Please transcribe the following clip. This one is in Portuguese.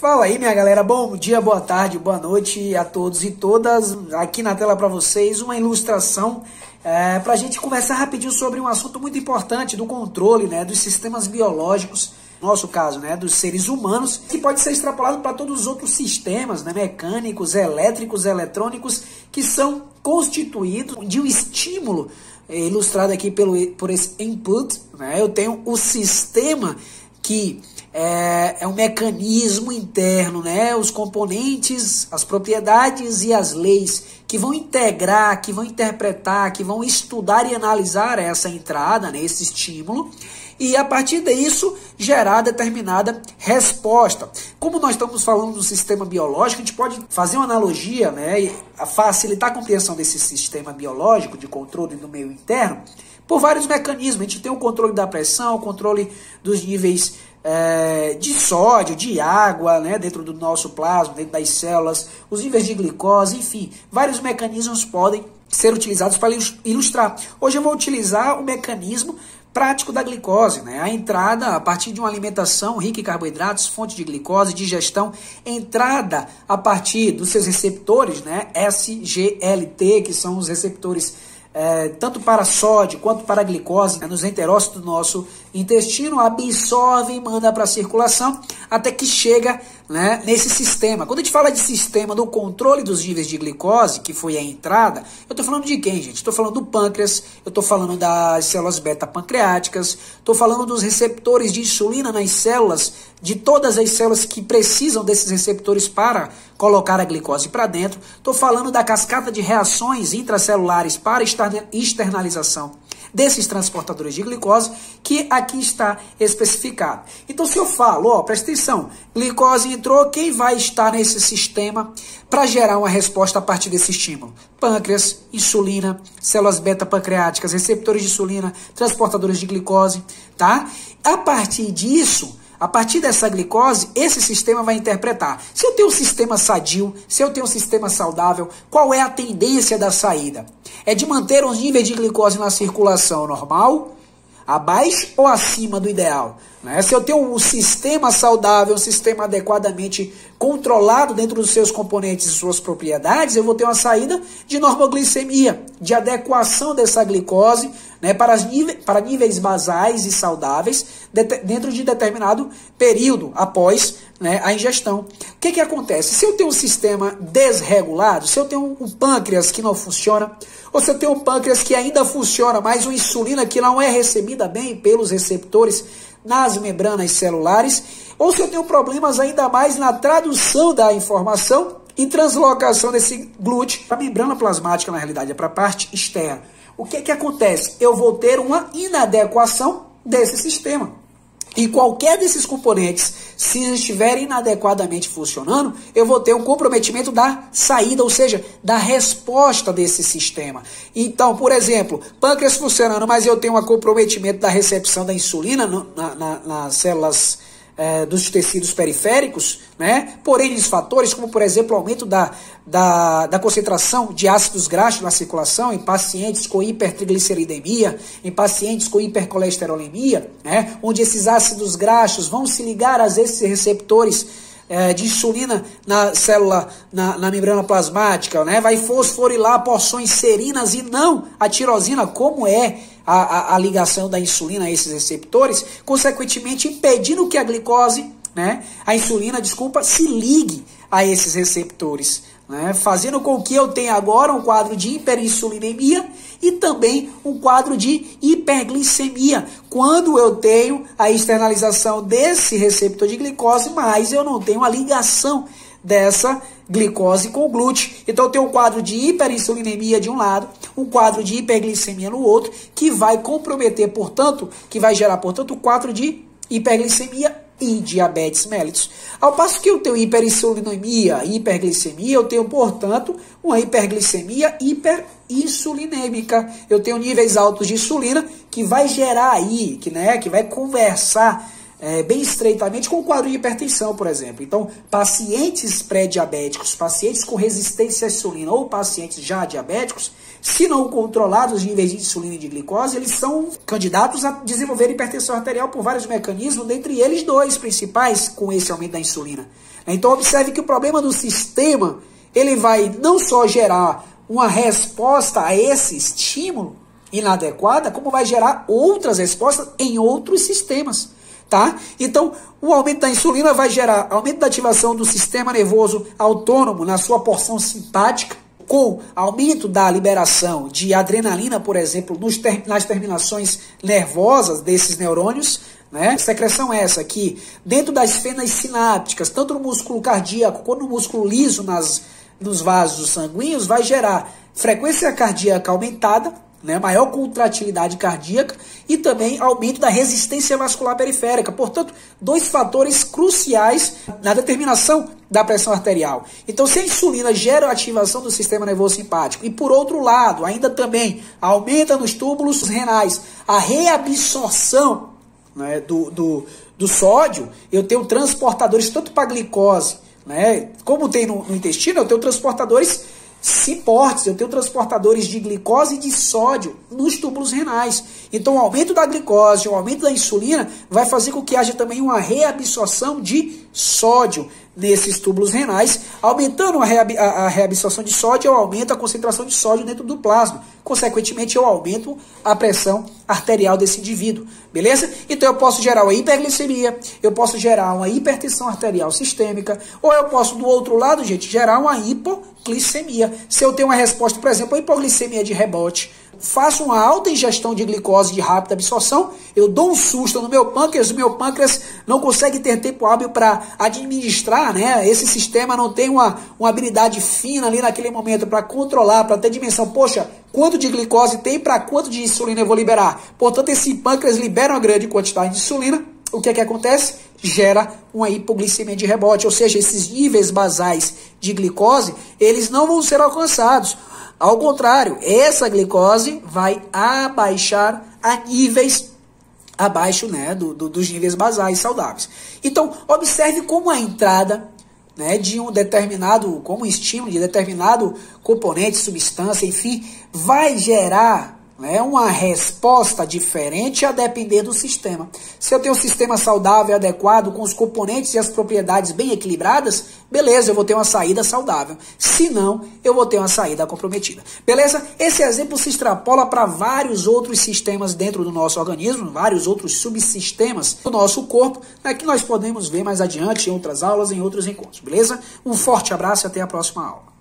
Fala aí, minha galera, bom dia, boa tarde, boa noite a todos e todas. Aqui na tela para vocês uma ilustração para a gente conversar rapidinho sobre um assunto muito importante do controle, dos sistemas biológicos, no nosso caso, dos seres humanos, que pode ser extrapolado para todos os outros sistemas, mecânicos, elétricos, eletrônicos, que são constituídos de um estímulo, ilustrado aqui por esse input. Eu tenho o sistema que é um mecanismo interno, os componentes, as propriedades e as leis que vão integrar, que vão interpretar, que vão estudar e analisar essa entrada, esse estímulo, e a partir disso gerar determinada resposta. Como nós estamos falando do sistema biológico, a gente pode fazer uma analogia, e facilitar a compreensão desse sistema biológico de controle do meio interno por vários mecanismos. A gente tem o controle da pressão, o controle dos níveis de sódio, de água, dentro do nosso plasma, dentro das células, os níveis de glicose, enfim, vários mecanismos podem ser utilizados para ilustrar. Hoje eu vou utilizar o mecanismo prático da glicose, a entrada a partir de uma alimentação rica em carboidratos, fonte de glicose, digestão, entrada a partir dos seus receptores, SGLT, que são os receptores tanto para sódio quanto para glicose, nos enterócitos do nosso intestino, absorve e manda para a circulação até que chega nesse sistema. Quando a gente fala de sistema do controle dos níveis de glicose, que foi a entrada, eu estou falando de quem, gente? Estou falando do pâncreas, eu estou falando das células beta-pancreáticas, estou falando dos receptores de insulina nas células, de todas as células que precisam desses receptores para colocar a glicose para dentro. Estou falando da cascata de reações intracelulares para externalização desses transportadores de glicose, que aqui está especificado. Então, se eu falo, presta atenção, glicose entrou, quem vai estar nesse sistema para gerar uma resposta a partir desse estímulo? Pâncreas, insulina, células beta-pancreáticas, receptores de insulina, transportadores de glicose, tá? A partir disso, a partir dessa glicose, esse sistema vai interpretar. Se eu tenho um sistema sadio, se eu tenho um sistema saudável, qual é a tendência da saída? É de manter os níveis de glicose na circulação normal, abaixo ou acima do ideal? Se eu tenho um sistema saudável, um sistema adequadamente controlado dentro dos seus componentes e suas propriedades, eu vou ter uma saída de normoglicemia, de adequação dessa glicose para níveis basais e saudáveis dentro de determinado período após a ingestão. O que acontece? Se eu tenho um sistema desregulado, se eu tenho um pâncreas que não funciona, ou se eu tenho um pâncreas que ainda funciona, mas uma insulina que não é recebida bem pelos receptores nas membranas celulares, ou se eu tenho problemas ainda mais na tradução da informação e translocação desse glúten para a membrana plasmática, na realidade, é para a parte externa. O que acontece? Eu vou ter uma inadequação desse sistema. E qualquer desses componentes, se estiverem inadequadamente funcionando, eu vou ter um comprometimento da saída, ou seja, da resposta desse sistema. Então, por exemplo, pâncreas funcionando, mas eu tenho um comprometimento da recepção da insulina nas células dos tecidos periféricos, por N fatores, como por exemplo o aumento da concentração de ácidos graxos na circulação em pacientes com hipertrigliceridemia, em pacientes com hipercolesterolemia, onde esses ácidos graxos vão se ligar a esses receptores de insulina na célula, na membrana plasmática, vai fosforilar porções serinas e não a tirosina, como é a ligação da insulina a esses receptores, consequentemente impedindo que a glicose, a insulina, se ligue a esses receptores, fazendo com que eu tenha agora um quadro de hiperinsulinemia e também um quadro de hiperglicemia, quando eu tenho a externalização desse receptor de glicose, mas eu não tenho a ligação dessa glicose com o glúten. Então eu tenho um quadro de hiperinsulinemia de um lado, um quadro de hiperglicemia no outro, que vai comprometer, portanto, que vai gerar, portanto, o quadro de hiperglicemia e diabetes mellitus. Ao passo que eu tenho hiperinsulinemia e hiperglicemia, eu tenho, portanto, uma hiperglicemia hiperinsulinêmica. Eu tenho níveis altos de insulina que vai gerar aí, que vai conversar bem estreitamente com o quadro de hipertensão, por exemplo. Então, pacientes pré-diabéticos, pacientes com resistência à insulina ou pacientes já diabéticos, se não controlados os níveis de insulina e de glicose, eles são candidatos a desenvolver hipertensão arterial por vários mecanismos, dentre eles 2 principais com esse aumento da insulina. Então, observe que o problema do sistema, ele vai não só gerar uma resposta a esse estímulo inadequada, como vai gerar outras respostas em outros sistemas. Tá? Então, o aumento da insulina vai gerar aumento da ativação do sistema nervoso autônomo na sua porção simpática, com aumento da liberação de adrenalina, por exemplo, nas terminações nervosas desses neurônios, né? Secreção essa que, dentro das fendas sinápticas, tanto no músculo cardíaco quanto no músculo liso nos vasos sanguíneos, vai gerar frequência cardíaca aumentada, né, maior contratilidade cardíaca e também aumento da resistência vascular periférica. Portanto, 2 fatores cruciais na determinação da pressão arterial. Então, se a insulina gera a ativação do sistema nervoso simpático e, por outro lado, ainda também aumenta nos túbulos renais a reabsorção, né, do sódio, eu tenho transportadores tanto para glicose, né, como tem no intestino, eu tenho transportadores ciportes, eu tenho transportadores de glicose e de sódio nos túbulos renais. Então, o aumento da glicose, o aumento da insulina vai fazer com que haja também uma reabsorção de sódio nesses túbulos renais. Aumentando a reabsorção de sódio, eu aumento a concentração de sódio dentro do plasma. Consequentemente, eu aumento a pressão arterial desse indivíduo. Beleza? Então, eu posso gerar uma hiperglicemia, eu posso gerar uma hipertensão arterial sistêmica, ou eu posso, do outro lado, gente, gerar uma hipoglicemia. Se eu tenho uma resposta, por exemplo, a hipoglicemia de rebote, faço uma alta ingestão de glicose de rápida absorção, eu dou um susto no meu pâncreas, o meu pâncreas não consegue ter tempo hábil para administrar, né? Esse sistema não tem uma habilidade fina ali naquele momento para controlar, para ter dimensão. Poxa, quanto de glicose tem, para quanto de insulina eu vou liberar? Portanto, esse pâncreas libera uma grande quantidade de insulina. O que é que acontece? Gera uma hipoglicemia de rebote, ou seja, esses níveis basais de glicose, eles não vão ser alcançados. Ao contrário, essa glicose vai abaixar a níveis abaixo, né, dos níveis basais saudáveis. Então, observe como a entrada, né, de um determinado, como estímulo de determinado componente, substância, enfim, vai gerar, né, uma resposta diferente a depender do sistema. Se eu tenho um sistema saudável, adequado, com os componentes e as propriedades bem equilibradas, beleza, eu vou ter uma saída saudável. Se não, eu vou ter uma saída comprometida. Beleza? Esse exemplo se extrapola para vários outros sistemas dentro do nosso organismo, vários outros subsistemas do nosso corpo, né, que nós podemos ver mais adiante em outras aulas, em outros encontros. Beleza? Um forte abraço e até a próxima aula.